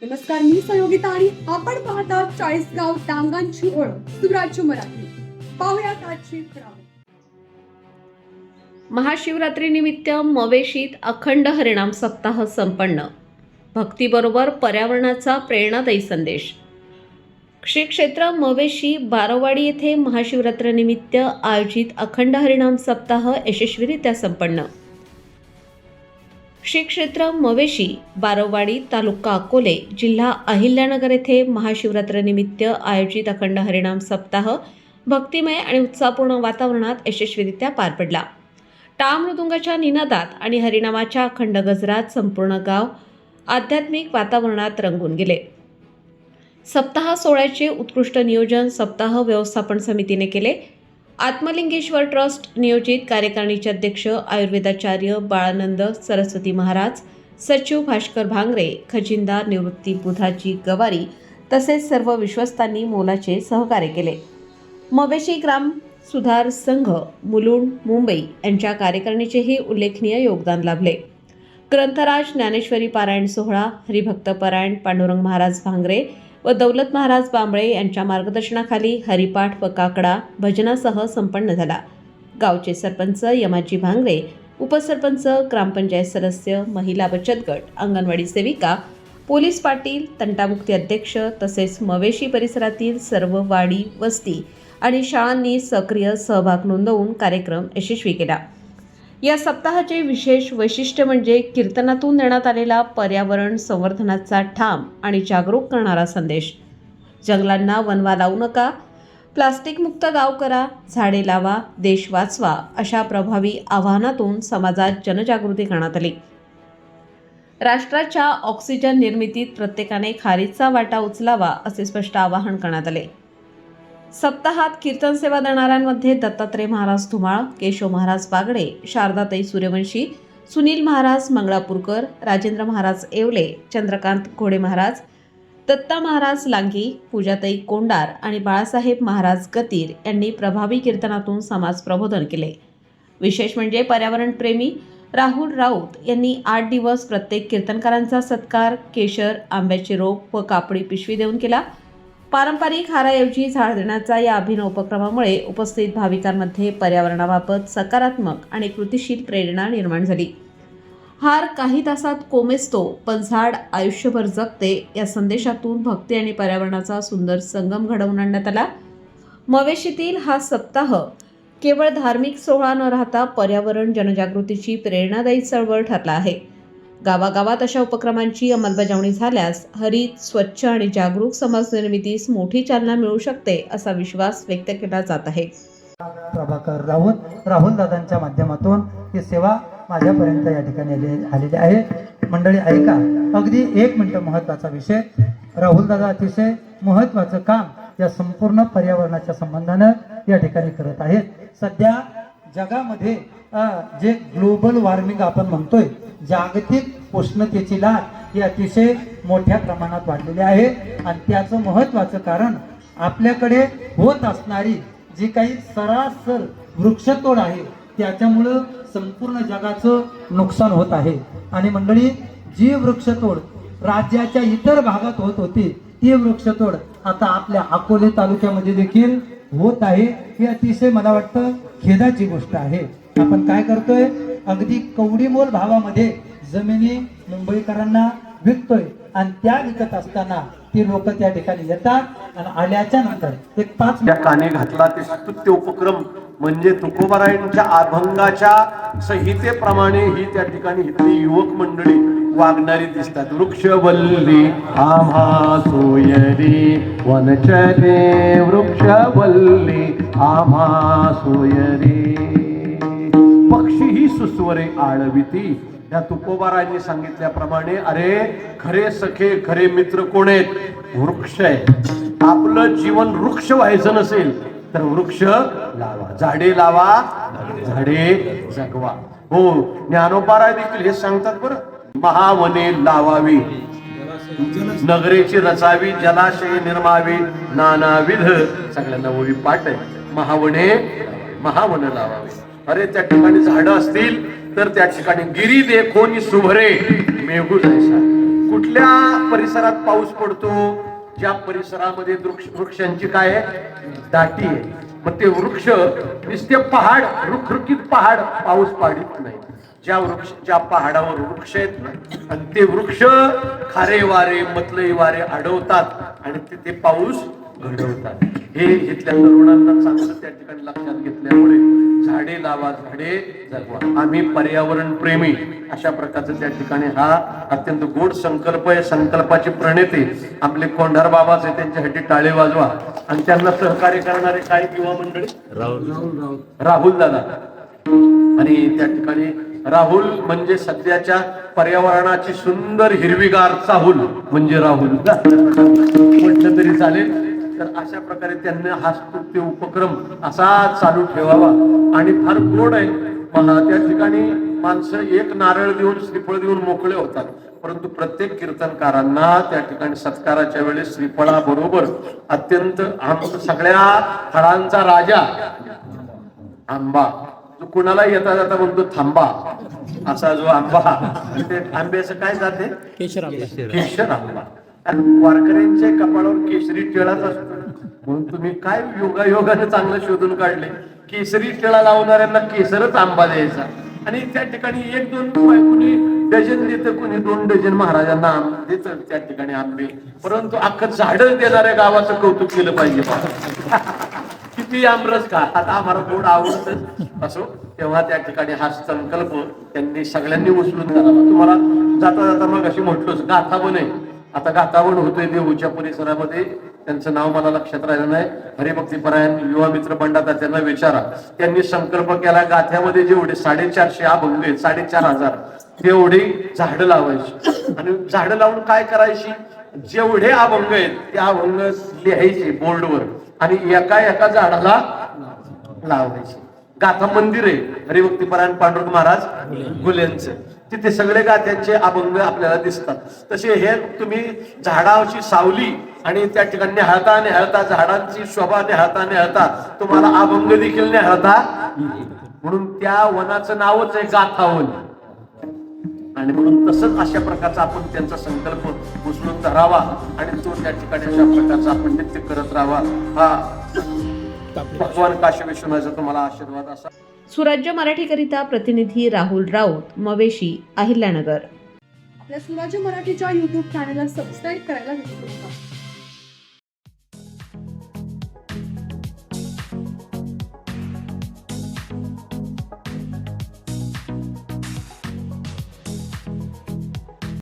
नमस्कार, मी सहयोगिता आणि आपण पाहता चाळीसगाव टांगांची ओळख सुराज्य मराठी. पाहुयात आजची खबरं. महाशिवरात्रीनिमित्त मवेशीत अखंड हरिनाम सप्ताह संपन्न. भक्तीबरोबर पर्यावरणाचा प्रेरणादायी संदेश. श्री क्षेत्र मवेशी बारवाडी येथे महाशिवरात्रीनिमित्त आयोजित अखंड हरिनाम सप्ताह यशस्वीरित्या संपन्न. श्री क्षेत्र मवेशी बारवाडी तालुका अकोले जिल्हा अहिल्यानगर येथे महाशिवरात्रीनिमित्त आयोजित अखंड हरिनाम सप्ताह भक्तिमय आणि उत्साहपूर्ण वातावरणात यशस्वीरित्या पार पडला. टाळ मृदुंगाच्या निनादात आणि हरिनामाच्या अखंड गजरात संपूर्ण गाव आध्यात्मिक वातावरणात रंगून गेले. सप्ताह सोहळ्याचे उत्कृष्ट नियोजन सप्ताह व्यवस्थापन समितीने केले. आत्मलिंगेश्वर ट्रस्ट नियोजित कार्यकारिणीचे अध्यक्ष आयुर्वेदाचार्य बाळानंद सरस्वती महाराज, सचिव भास्कर भांगरे, खजिनदार निवृत्ती बुधाजी गवारी तसेच सर्व विश्वस्तांनी मोलाचे सहकार्य केले. मवेशी ग्राम सुधार संघ मुलुंड मुंबई यांच्या कार्यकारिणीचेही उल्लेखनीय योगदान लाभले. ग्रंथराज ज्ञानेश्वरी पारायण सोहळा हरिभक्त परायण पांडुरंग महाराज भांगरे व दौलत महाराज बांबळे यांच्या मार्गदर्शनाखाली हरिपाठ व काकडा भजनासह संपन्न झाला. गावचे सरपंच यमाजी भांगरे, उपसरपंच, ग्रामपंचायत सदस्य, महिला बचत गट, अंगणवाडी सेविका, पोलीस पाटील, तंटामुक्ती अध्यक्ष तसेच मवेशी परिसरातील सर्व वाडी वस्ती आणि शाळांनी सक्रिय सहभाग नोंदवून कार्यक्रम यशस्वी केला. या सप्ताहाचे विशेष वैशिष्ट्य म्हणजे कीर्तनातून देण्यात आलेला पर्यावरण संवर्धनाचा ठाम आणि जागरूक करणारा संदेश. जंगलांना वनवा लावू नका, प्लास्टिक मुक्त गाव करा, झाडे लावा, देश वाचवा अशा प्रभावी आवाहनातून समाजात जनजागृती करण्यात आली. राष्ट्राच्या ऑक्सिजन निर्मितीत प्रत्येकाने खारीचा वाटा उचलावा असे स्पष्ट आवाहन करण्यात आले. सप्ताहात कीर्तन सेवा देणाऱ्यांमध्ये दत्तात्रय महाराज धुमाळ, केशव महाराज बागडे, शारदाताई सूर्यवंशी, सुनील महाराज मंगळापूरकर, राजेंद्र महाराज येवले, चंद्रकांत घोडे महाराज, दत्ता महाराज लांगी, पूजाताई कोंडार आणि बाळासाहेब महाराज गतीर यांनी प्रभावी कीर्तनातून समाज प्रबोधन केले. विशेष म्हणजे पर्यावरणप्रेमी राहुल राऊत यांनी 8 दिवस प्रत्येक कीर्तनकारांचा सत्कार केशर, आंब्याचे रोप व कापडी पिशवी देऊन केला. पारंपरिक हाराऐवजी झाड देण्याचा या अभिनव उपक्रमामुळे उपस्थित भाविकांमध्ये पर्यावरणाबाबत सकारात्मक आणि कृतिशील प्रेरणा निर्माण झाली. हार काही तासात कोमेजतो पण झाड आयुष्यभर जगते या संदेशातून भक्ती आणि पर्यावरणाचा सुंदर संगम घडवून आणण्यात आला. मवेशीतील हा सप्ताह केवळ धार्मिक सोहळा न राहता पर्यावरण जनजागृतीची प्रेरणादायी चळवळ ठरला आहे. गावागावात अशा उपक्रमांची अंमलबजावणी झाल्यास हरित, स्वच्छ आणि जागरूक समाज निर्मितीस मोठी चालना मिळू शकते असा विश्वास व्यक्त केला जात आहे. प्रभाकर राहुल दादांच्या माध्यमातून ही सेवा माझ्यापर्यंत या ठिकाणी आलेली आहे. मंडळी ऐका, अगदी 1 मिनिट महत्त्वाचा विषय. राहुल दादा अतिशय महत्त्वाचं काम या संपूर्ण पर्यावरणाच्या संबंधानं या ठिकाणी करत आहेत. सध्या जगामध्ये जे ग्लोबल वॉर्मिंग आपण म्हणतोय, जागतिक उष्णतेची लाट ही अतिशय मोठ्या प्रमाणात वाढलेली आहे आणि त्याचं महत्त्वाचं कारण आपल्याकडे होत असणारी जी काही सरासर वृक्षतोड आहे त्याच्यामुळं संपूर्ण जगाचं नुकसान होत आहे. आणि मंडळी, जी वृक्षतोड राज्याच्या इतर भागात होत होती ती वृक्षतोड आता आपल्या अकोले तालुक्यामध्ये देखील होत आहे. ही अतिशय मला वाटतं खेदाची गोष्ट आहे. आपण काय करतोय, अगदी कवडीमोल भावामध्ये जमिनी मुंबईकरांना विकतोय आणि त्या विकत असताना ती लोक त्या ठिकाणी येतात आणि आल्याच्या नंतर एक 5 त्या काने घातला ते स्तुत्य उपक्रम म्हणजे तुकोबारायांच्या अभंगाच्या संहितेप्रमाणे ही त्या ठिकाणी इथली युवक मंडळी वागणारी दिसतात. वृक्षवल्ली आम्हा सोयरी वनचरे, वृक्षवल्ली आम्हा सोयरी, पक्षीही सुस्वरे आळविती. या तुकोबारायांनी सांगितल्याप्रमाणे अरे खरे सखे खरे मित्र कोण आहेत? वृक्ष आहे. आपलं जीवन वृक्ष व्हायचं नसेल तर वृक्ष लावा, झाडे लावा, झाडे जगवा. हो, ज्ञानोबाराय देखील हे सांगतात बरं. महावने लावावी, नगरेची रचावी, जलाशय निर्मावी, नानाविध सगळ्यांना ओळी पाठ आहे. महावन लावावी. अरे त्या ठिकाणी झाडं असतील तर त्या ठिकाणी गिरी देखोनी सुभरे मेघू जायचा. कुठल्या परिसरात पाऊस पडतो? ज्या परिसरामध्ये वृक्षांची काय आहे, दाटी आहे. मग ते वृक्ष नुसते पहाड, रुखरुखीत पहाड पाऊस पाडित नाही. ज्या पहाडावर वृक्ष आहेत ना, आणि ते वृक्ष खारे वारे मतलई वारे अडवतात आणि ते पाऊस घडवतात. हे इथल्या तरुणांना चांगलं त्या ठिकाणी लक्षात घेतल्यामुळे झाडे लावा, झाडे जगवा. आम्ही पर्यावरण प्रेमी अशा प्रकारचं त्या ठिकाणी हा अत्यंत गोड संकल्प आहे. संकल्पाचे प्रणेते आपले कोंढार बाबाच आहे, त्यांच्यासाठी टाळे वाजवा. आणि त्यांना सहकार्य करणारे काय युवा मंडळी, राहुल दादा. आणि त्या ठिकाणी राहुल म्हणजे सध्याच्या पर्यावरणाची सुंदर हिरवीगार चाहूल म्हणजे राहुल म्हटलं तरी चालेल. तर अशा प्रकारे त्यांनी हा स्तुत्य उपक्रम असा चालू ठेवावा. आणि फार गोड आहे. त्या ठिकाणी माणसं एक नारळ देऊन, श्रीफळ देऊन मोकळे होतात, परंतु प्रत्येक कीर्तनकारांना त्या ठिकाणी सत्काराच्या वेळेस श्रीफळाबरोबर अत्यंत सगळ्या फळांचा राजा आंबा, जो कुणाला येता जाता म्हणतो थांबा, असा जो आंबा, ते आंब्याचं काय जाते, केशर आंबा. आणि वारकऱ्यांच्या कपाळावर केशरी टिळाच असतो. म्हणून तुम्ही काय योगायोगाने चांगलं शोधून काढले, केसरी टिळा लावणाऱ्यांना केसरच आंबा द्यायचा. आणि त्या ठिकाणी 1-2 कुणी डझन देतं, कुणी 2 डझन महाराजांना देतं त्या ठिकाणी आंबे. परंतु अख्खं झाडच देणाऱ्या गावाचं कौतुक केलं पाहिजे. किती आमरस का, आता आम्हाला गोड आवडत असो. तेव्हा त्या ठिकाणी हा संकल्प त्यांनी सगळ्यांनी उचलून करावा. तुम्हाला जाता जाता मग अशी म्हटलोच गाथावन आहे. आता गाथावन होतोय देहूच्या परिसरामध्ये, त्यांचं नाव मला लक्षात राहिलं नाही. हरिभक्तीपरायण युवा मित्र बंडाता, त्यांना विचारा. त्यांनी संकल्प केला गाथ्यामध्ये जेवढे 450 अभंग आहेत, 4500 तेवढी झाडं लावायची. आणि झाडं लावून काय करायची, जेवढे अभंग आहेत ते अभंग लिहायचे बोर्डवर आणि एका एका झाडाला लावायचे. गाथा मंदिर आहे हरिभक्तीपरायण पांडुरंग महाराज गुल्यांचं, तिथे सगळे गाथ्यांचे अभंग आपल्याला दिसतात. तसे हे तुम्ही झाडाची सावली आणि त्या ठिकाणी निहाळता झाडांची शोभा निहाळता तुम्हाला अभंग देखील निहाळता. म्हणून त्या वनाचं नावच आहे गाथावन. आणि म्हणून तसंच अशा प्रकारचा आपण त्यांचा संकल्प उचलून धरावा आणि तो त्या ठिकाणी अशा प्रकारचा आपण नित्य करत राहावा. हा भगवान काशी विश्वनाथाचा तुम्हाला आशीर्वाद असा. सुराज्य मराठीकरिता प्रतिनिधी राहुल राऊत, मवेशी, अहिल्यानगर. आपल्या सुराज्य मराठीच्या YouTube चॅनलला सबस्क्राईब करायला विसरू नका.